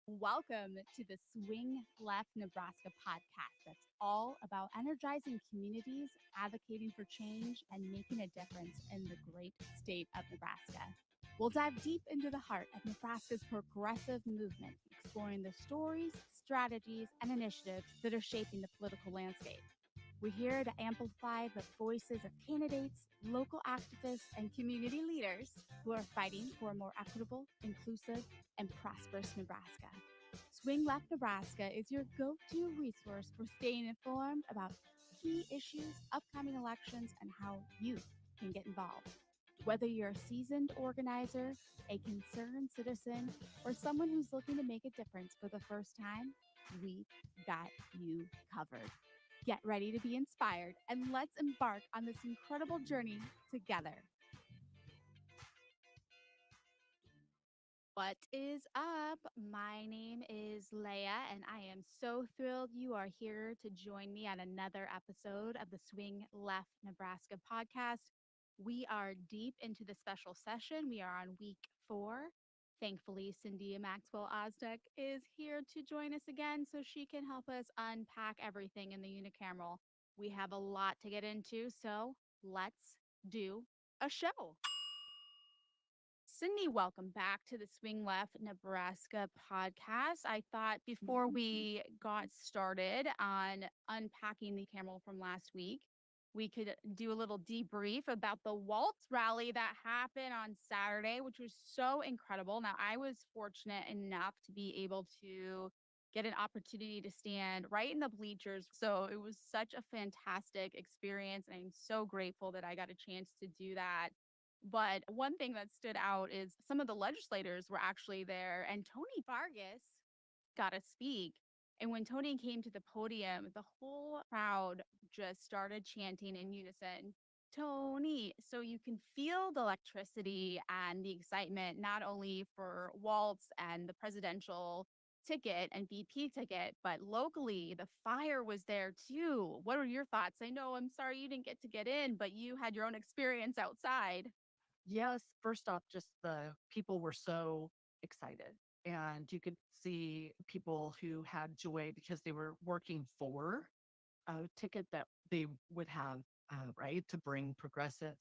Welcome to the Swing Left Nebraska podcast that's all about energizing communities, advocating for change, and making a difference in the great state of Nebraska. We'll dive deep into the heart of Nebraska's progressive movement, exploring the stories, strategies, and initiatives that are shaping the political landscape. We're here to amplify the voices of candidates, local activists, and community leaders who are fighting for a more equitable, inclusive, and prosperous Nebraska. Swing Left Nebraska is your go-to resource for staying informed about key issues, upcoming elections, and how you can get involved. Whether you're a seasoned organizer, a concerned citizen, or someone who's looking to make a difference for the first time, we've got you covered. Get ready to be inspired and let's embark on this incredible journey together. What is up? My name is Leah, and I am so thrilled you are here to join me on another episode of the Swing Left Nebraska podcast. We are deep into the special session. We are on week 4. Thankfully, Cindy Maxwell Ozdeck is here to join us again so she can help us unpack everything in the unicameral. We have a lot to get into, so let's do a show. Cindy, welcome back to the Swing Left Nebraska podcast. I thought before we got started on unpacking the camel from last week, we could do a little debrief about the Waltz rally that happened on Saturday, which was so incredible. Now, I was fortunate enough to be able to get an opportunity to stand right in the bleachers. So it was such a fantastic experience. And I'm so grateful that I got a chance to do that. But one thing that stood out is some of the legislators were actually there, and Tony Vargas got to speak. And when Tony came to the podium, the whole crowd just started chanting in unison, Tony. So you can feel the electricity and the excitement, not only for Waltz and the presidential ticket and VP ticket, but locally, the fire was there too. What are your thoughts? I know, I'm sorry you didn't get to get in, but you had your own experience outside. Yes, first off, just the people were so excited. And you could see people who had joy because they were working for a ticket that they would have, right, to bring progressive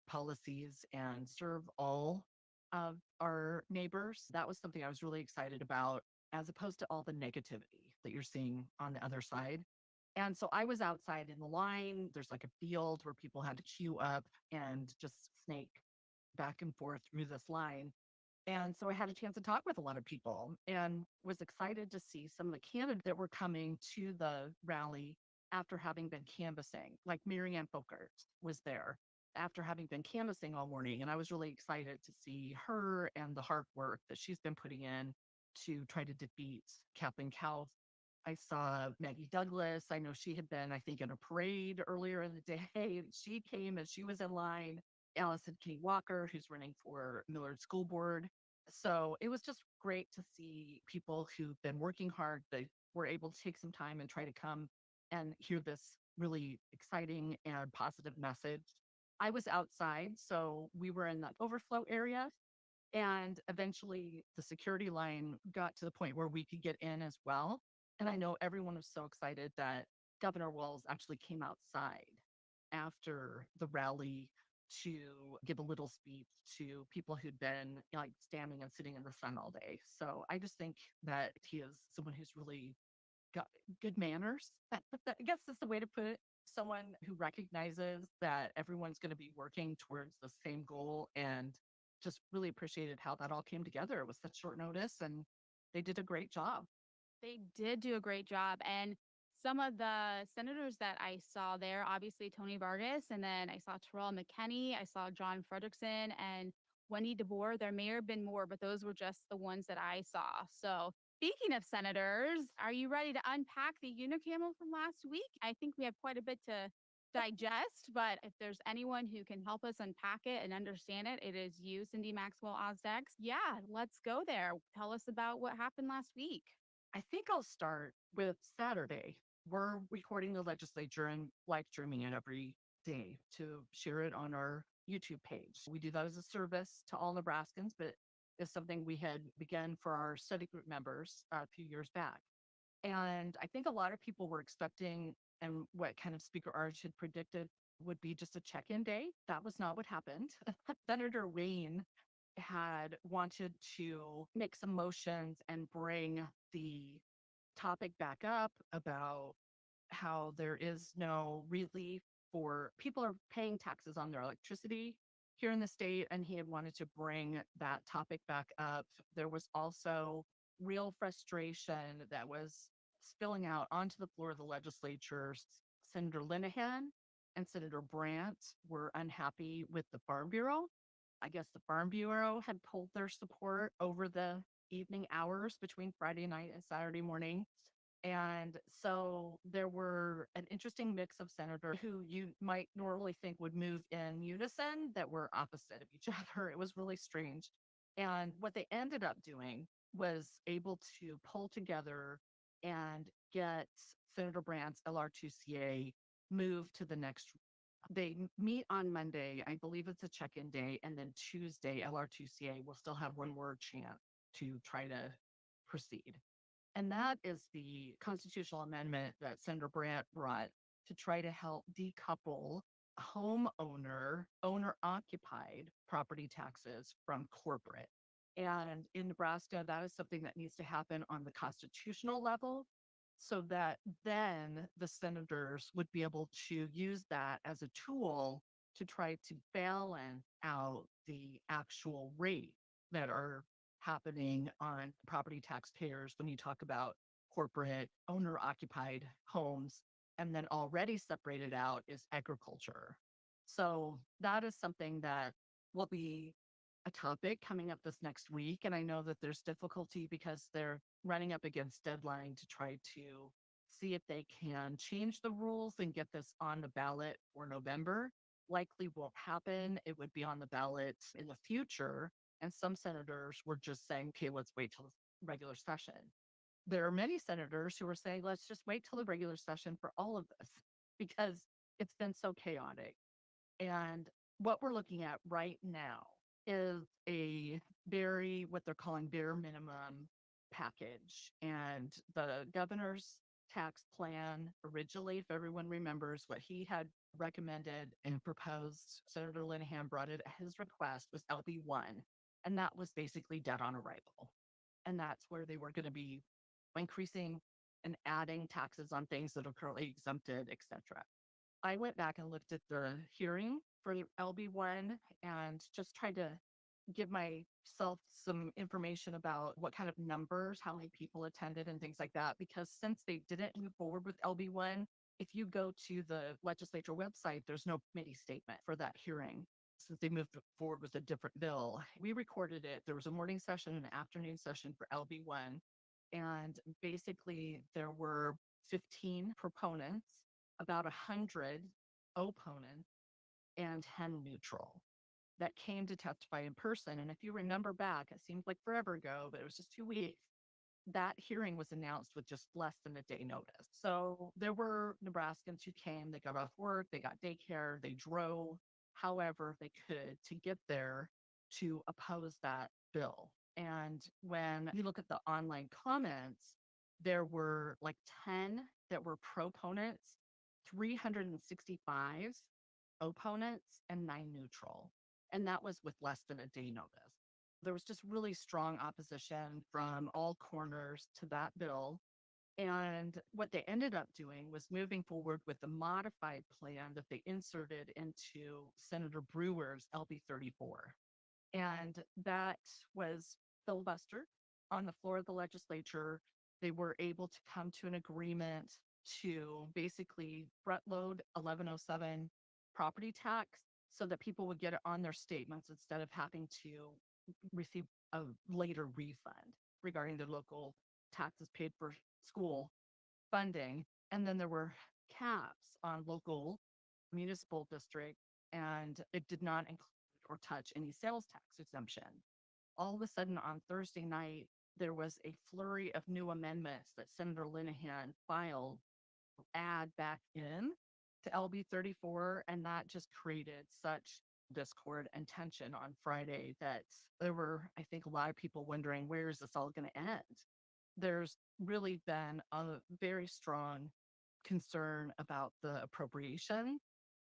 policies and serve all of our neighbors. That was something I was really excited about, as opposed to all the negativity that you're seeing on the other side. And so I was outside in the line. There's like a field where people had to queue up and just snake back and forth through this line. And so I had a chance to talk with a lot of people and was excited to see some of the candidates that were coming to the rally after having been canvassing. Like Marianne Folkert was there after having been canvassing all morning. And I was really excited to see her and the hard work that she's been putting in to try to defeat Kathleen Kauth. I saw Maggie Douglas. I know she had been, I think, in a parade earlier in the day. She came as she was in line. Allison King Walker, who's running for Millard School Board. So it was just great to see people who've been working hard. They were able to take some time and try to come and hear this really exciting and positive message. I was outside, so we were in the overflow area. And eventually the security line got to the point where we could get in as well. And I know everyone was so excited that Governor Walz actually came outside after the rally to give a little speech to people who'd been like standing and sitting in the sun all day. So I just think that he is someone who's really got good manners. I guess that's the way to put it. Someone who recognizes that everyone's going to be working towards the same goal, and just really appreciated how that all came together. It was such short notice and they did a great job. They did do a great job. And some of the senators that I saw there, obviously Tony Vargas, and then I saw Terrell McKinney, I saw John Frederickson and Wendy DeBoer. There may have been more, but those were just the ones that I saw. So speaking of senators, are you ready to unpack the unicameral from last week? I think we have quite a bit to digest, but if there's anyone who can help us unpack it and understand it, it is you, Cindy Maxwell Ozdex. Yeah, let's go there. Tell us about what happened last week. I think I'll start with Saturday. We're recording the legislature and live streaming it every day to share it on our YouTube page. We do that as a service to all Nebraskans, but is something we had begun for our study group members a few years back. And I think a lot of people were expecting, and what kind of Speaker Arch had predicted would be just a check-in day. That was not what happened. Senator Wayne had wanted to make some motions and bring the topic back up about how there is no relief for people are paying taxes on their electricity here in the state, and he had wanted to bring that topic back up. There was also real frustration that was spilling out onto the floor of the legislature. Senator Linehan and Senator Brandt were unhappy with the Farm Bureau. I guess the Farm Bureau had pulled their support over the evening hours between Friday night and Saturday morning. And so there were an interesting mix of senators who you might normally think would move in unison that were opposite of each other. It was really strange. And what they ended up doing was able to pull together and get Senator Brandt's LR2CA moved to the next. They meet on Monday. I believe it's a check-in day. And then Tuesday, LR2CA will still have one more chance to try to proceed. And that is the constitutional amendment that Senator Brandt brought to try to help decouple homeowner, owner occupied property taxes from corporate. And in Nebraska, that is something that needs to happen on the constitutional level so that then the senators would be able to use that as a tool to try to balance out the actual rate that are happening on property taxpayers when you talk about corporate owner occupied homes. And then already separated out is agriculture. So that is something that will be a topic coming up this next week. And I know that there's difficulty because they're running up against deadline to try to see if they can change the rules and get this on the ballot for November. Likely won't happen. It would be on the ballot in the future. And some senators were just saying, okay, let's wait till regular session. There are many senators who are saying, let's just wait till the regular session for all of this because it's been so chaotic. And what we're looking at right now is a very, what they're calling bare minimum package. And the governor's tax plan originally, if everyone remembers what he had recommended and proposed, Senator Linehan brought it at his request was LB1. And that was basically dead on arrival. And that's where they were going to be increasing and adding taxes on things that are currently exempted, et cetera. I went back and looked at the hearing for LB1 and just tried to give myself some information about what kind of numbers, how many people attended, and things like that. Because since they didn't move forward with LB1, if you go to the legislature website, there's no committee statement for that hearing. Since they moved forward with a different bill, we recorded it. There was a morning session and an afternoon session for LB1. And basically, there were 15 proponents, about 100 opponents, and 10 neutral that came to testify in person. And if you remember back, it seems like forever ago, but it was just 2 weeks. That hearing was announced with just less than a day notice. So there were Nebraskans who came, they got off work, they got daycare, they drove however they could to get there to oppose that bill. And when you look at the online comments, there were like 10 that were proponents, 365 opponents, and 9 neutral. And that was with less than a day notice. There was just really strong opposition from all corners to that bill. And what they ended up doing was moving forward with the modified plan that they inserted into Senator Brewer's LB 34. And that was filibustered on the floor of the legislature. They were able to come to an agreement to basically front load 1107 property tax so that people would get it on their statements instead of having to receive a later refund regarding their local taxes paid for school funding. And then there were caps on local municipal district, and it did not include or touch any sales tax exemption. All of a sudden on Thursday night, there was a flurry of new amendments that Senator Linehan filed to add back in to LB 34, and that just created such discord and tension on Friday that there were, I think, a lot of people wondering, where is this all going to end? There's really been a very strong concern about the appropriation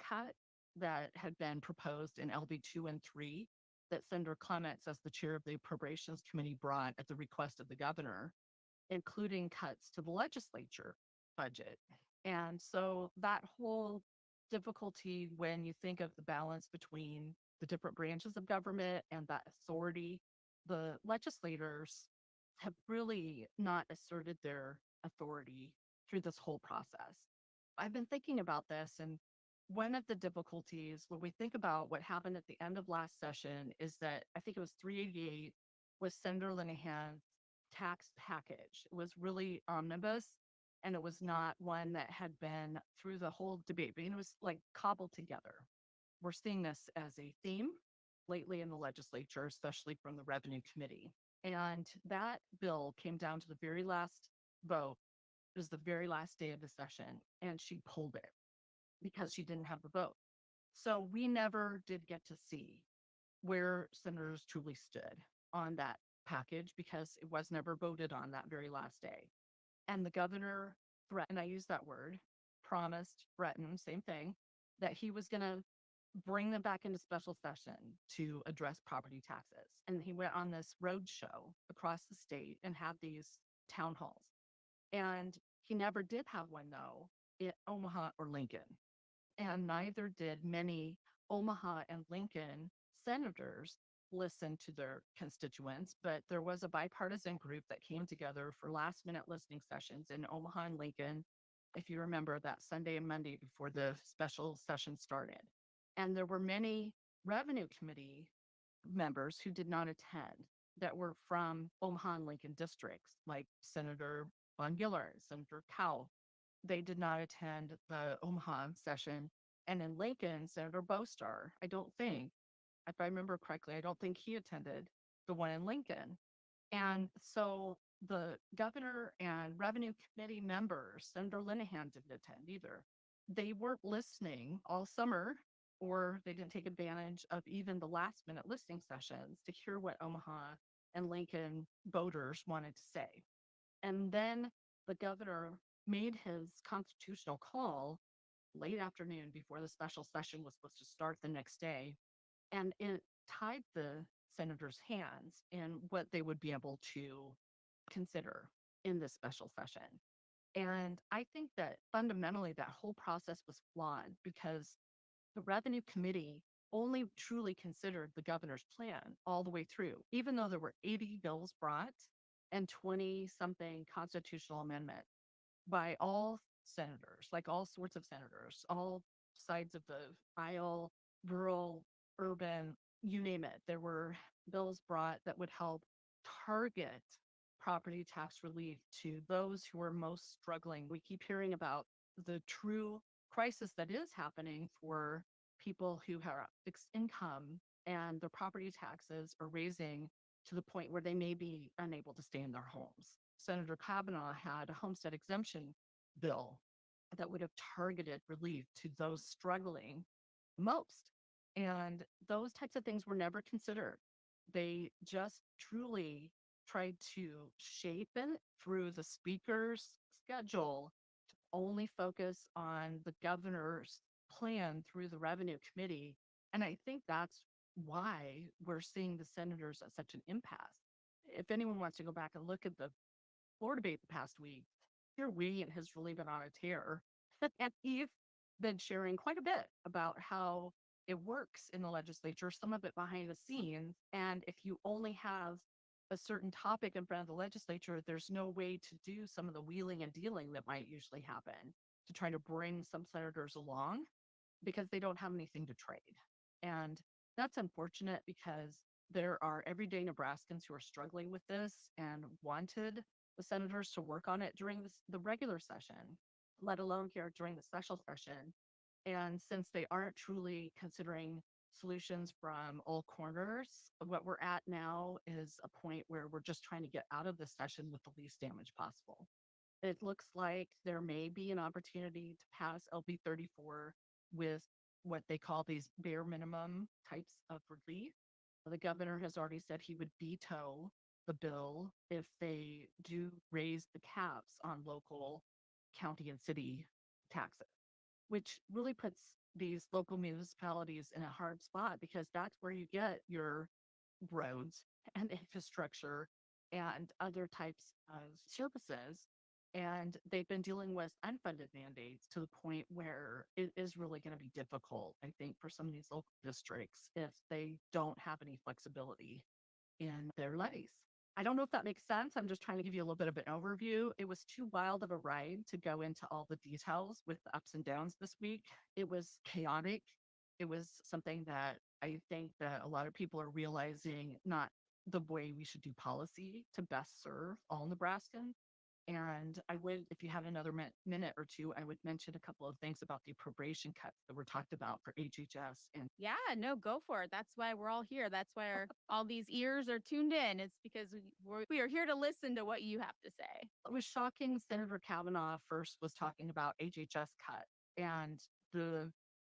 cut that had been proposed in LB2 and 3 that Senator Clements, as the chair of the Appropriations Committee, brought at the request of the governor, including cuts to the legislature budget. And so that whole difficulty when you think of the balance between the different branches of government and that authority, the legislators have really not asserted their authority through this whole process. I've been thinking about this, and one of the difficulties when we think about what happened at the end of last session is that I think it was 388 was Senator Linehan's tax package. It was really omnibus, and it was not one that had been through the whole debate. I mean, it was like cobbled together. We're seeing this as a theme lately in the legislature, especially from the Revenue Committee. And that bill came down to the very last vote. It was the very last day of the session, and she pulled it because she didn't have the vote. So we never did get to see where senators truly stood on that package because it was never voted on that very last day. And the governor threatened, I use that word, promised, threatened, same thing, that he was going to bring them back into special session to address property taxes. And he went on this road show across the state and had these town halls. And he never did have one, though, in Omaha or Lincoln. And neither did many Omaha and Lincoln senators listen to their constituents, but there was a bipartisan group that came together for last minute listening sessions in Omaha and Lincoln, if you remember that Sunday and Monday before the special session started. And there were many revenue committee members who did not attend that were from Omaha and Lincoln districts, like Senator Von Giller, Senator Cowell. They did not attend the Omaha session. And in Lincoln, Senator Bostar, I don't think, if I remember correctly, I don't think he attended the one in Lincoln. And so the governor and revenue committee members, Senator Linehan didn't attend either. They weren't listening all summer, or they didn't take advantage of even the last minute listening sessions to hear what Omaha and Lincoln voters wanted to say. And then the governor made his constitutional call late afternoon before the special session was supposed to start the next day. And it tied the senators' hands in what they would be able to consider in this special session. And I think that fundamentally that whole process was flawed because the revenue committee only truly considered the governor's plan all the way through, even though there were 80 bills brought and 20 something constitutional amendments by all senators, like all sorts of senators, all sides of the aisle, rural, urban, you name it. There were bills brought that would help target property tax relief to those who are most struggling. We keep hearing about the true crisis that is happening for people who have fixed income and their property taxes are raising to the point where they may be unable to stay in their homes. Senator Kavanaugh had a homestead exemption bill that would have targeted relief to those struggling most. And those types of things were never considered. They just truly tried to shape it through the speaker's schedule to only focus on the governor's plan through the revenue committee. And I think that's why we're seeing the senators at such an impasse. If anyone wants to go back and look at the floor debate the past week, here William has really been on a tear. And he's been sharing quite a bit about how it works in the legislature, some of it behind the scenes. And if you only have a certain topic in front of the legislature, there's no way to do some of the wheeling and dealing that might usually happen to try to bring some senators along because they don't have anything to trade. And that's unfortunate because there are everyday Nebraskans who are struggling with this and wanted the senators to work on it during the regular session, let alone here during the special session. And since they aren't truly considering solutions from all corners, what we're at now is a point where we're just trying to get out of this session with the least damage possible. It looks like there may be an opportunity to pass LB 34 with what they call these bare minimum types of relief. The governor has already said he would veto the bill if they do raise the caps on local county and city taxes, which really puts these local municipalities in a hard spot because that's where you get your roads and infrastructure and other types of services. And they've been dealing with unfunded mandates to the point where it is really going to be difficult, I think, for some of these local districts if they don't have any flexibility in their levies. I don't know if that makes sense. I'm just trying to give you a little bit of an overview. It was too wild of a ride to go into all the details with the ups and downs this week. It was chaotic. It was something that I think that a lot of people are realizing not the way we should do policy to best serve all Nebraskans. And I would, if you had another minute or two, I would mention a couple of things about the appropriation cuts that were talked about for HHS and Yeah, no, go for it. That's why we're all here. That's why all these ears are tuned in. It's because we are here to listen to what you have to say. it was shocking. Senator Kavanaugh first was talking about HHS cut. And the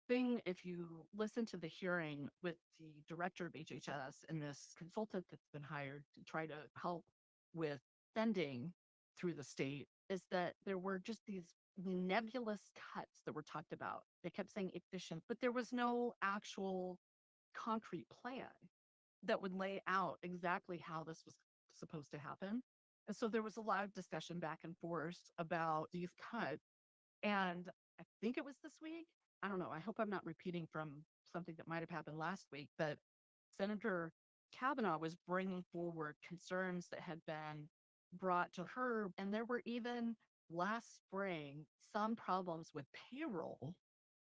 thing, if you listen to the hearing with the director of HHS and this consultant that's been hired to try to help with funding through the state, is that there were just these nebulous cuts that were talked about. They kept saying efficient, but there was no actual concrete plan that would lay out exactly how this was supposed to happen. And so there was a lot of discussion back and forth about these cuts. And I think it was this week. I don't know. I hope I'm not repeating from something that might have happened last week, but Senator Kavanaugh was bringing forward concerns that had been brought to her. And there were even last spring some problems with payroll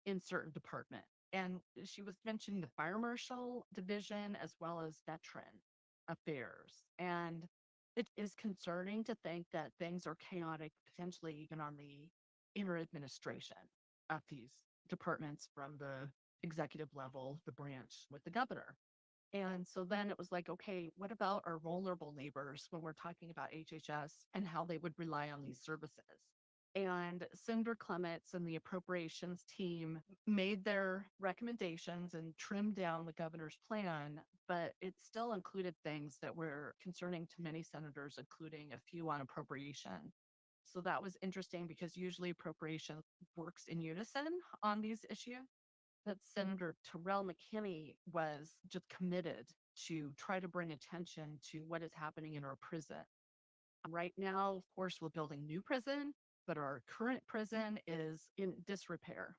in certain departments. And she was mentioning the fire marshal division as well as veteran affairs. And it is concerning to think that things are chaotic, potentially even on the inner administration of these departments from the executive level, the branch with the governor. And so then it was like, okay, what about our vulnerable neighbors when we're talking about HHS and how they would rely on these services? And Senator Clements and the appropriations team made their recommendations and trimmed down the governor's plan, but it still included things that were concerning to many senators, including a few on appropriation. So that was interesting because usually appropriation works in unison on these issues. That Senator Terrell McKinney was just committed to try to bring attention to what is happening in our prison. Right now, of course, we're building new prison, but our current prison is in disrepair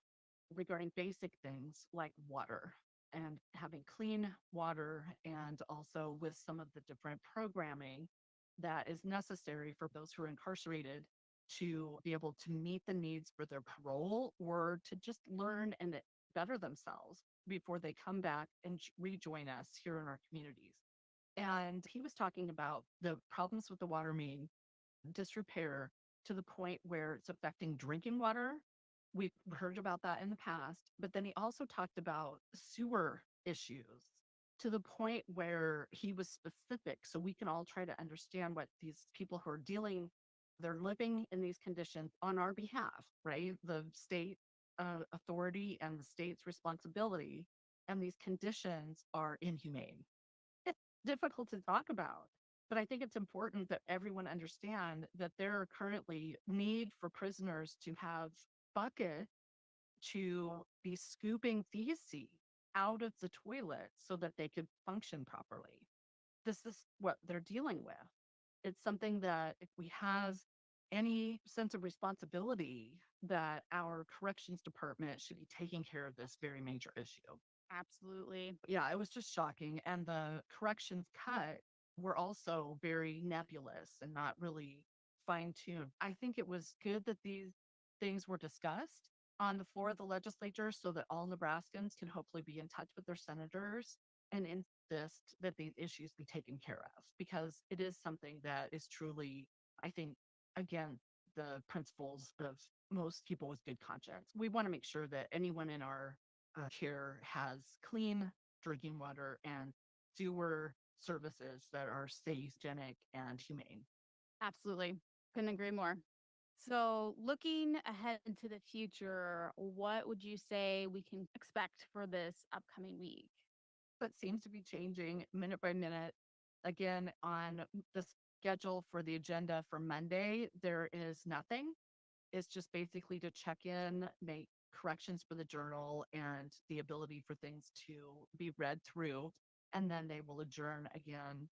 regarding basic things like water and having clean water, and also with some of the different programming that is necessary for those who are incarcerated to be able to meet the needs for their parole or to just learn and better themselves before they come back and rejoin us here in our communities. And he was talking about the problems with the water main disrepair to the point where it's affecting drinking water. We've heard about that in the past, but then he also talked about sewer issues to the point where he was specific. So we can all try to understand what these people who are dealing, they're living in these conditions on our behalf, right? The state authority and the state's responsibility. And these conditions are inhumane. It's difficult to talk about, but I think it's important that everyone understand that there are currently need for prisoners to have bucket to be scooping feces out of the toilet so that they could function properly. This is what they're dealing with. It's something that if we have any sense of responsibility, that our corrections department should be taking care of this very major issue. Absolutely. Yeah, it was just shocking. And the corrections cut were also very nebulous and not really fine tuned. I think it was good that these things were discussed on the floor of the legislature so that all Nebraskans can hopefully be in touch with their senators and insist that these issues be taken care of because it is something that is truly, I think, again, the principles of most people with good conscience. We want to make sure that anyone in our care has clean drinking water and sewer services that are safe, hygienic, and humane. Absolutely. Couldn't agree more. So, looking ahead into the future, what would you say we can expect for this upcoming week? But seems to be changing minute by minute. Again, on the schedule for the agenda for Monday, there is nothing. It's just basically to check in, make corrections for the journal, and the ability for things to be read through. And then they will adjourn again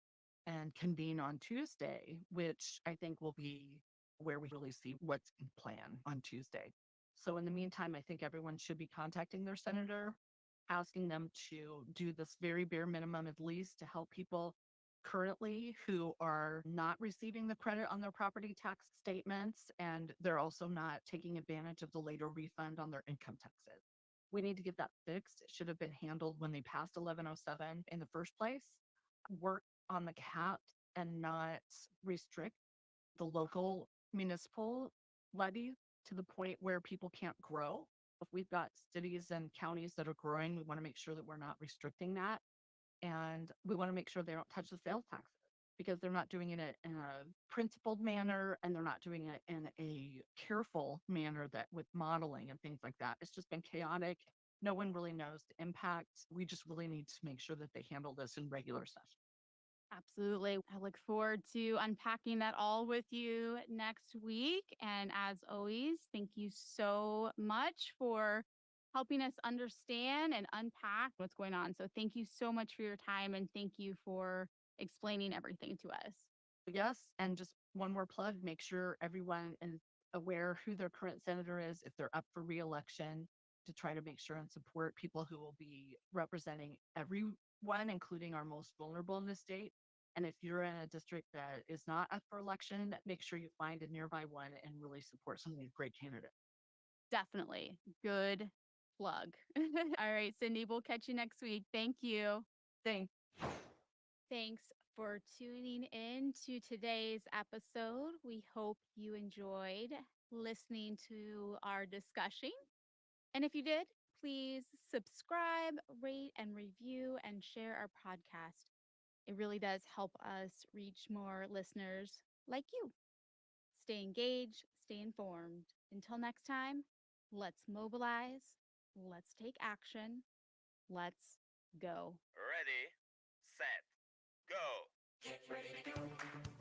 and convene on Tuesday, which I think will be where we really see what's in plan on Tuesday. So, in the meantime, I think everyone should be contacting their senator, asking them to do this very bare minimum, at least to help people currently who are not receiving the credit on their property tax statements, and they're also not taking advantage of the later refund on their income taxes. We need to get that fixed. It should have been handled when they passed 1107 in the first place. Work on the cap and not restrict the local municipal levy to the point where people can't grow. If we've got cities and counties that are growing, we want to make sure that we're not restricting that. And we want to make sure they don't touch the sales taxes because they're not doing it in a principled manner and they're not doing it in a careful manner that with modeling and things like that. It's just been chaotic. No one really knows the impact. We just really need to make sure that they handle this in regular session. Absolutely. I look forward to unpacking that all with you next week. And as always, thank you so much for helping us understand and unpack what's going on. So, thank you so much for your time and thank you for explaining everything to us. Yes, and just one more plug, make sure everyone is aware who their current senator is if they're up for reelection to try to make sure and support people who will be representing everyone, including our most vulnerable in the state. And if you're in a district that is not up for election, make sure you find a nearby one and really support some of these great candidates. Definitely. Good plug. All right, Cindy, we'll catch you next week. Thank you. Thanks. Thanks for tuning in to today's episode. We hope you enjoyed listening to our discussion. And if you did, please subscribe, rate, and review, and share our podcast. It really does help us reach more listeners like you. Stay engaged, stay informed. Until next time, let's mobilize, let's take action, let's go. Ready, set, go. Get ready to go.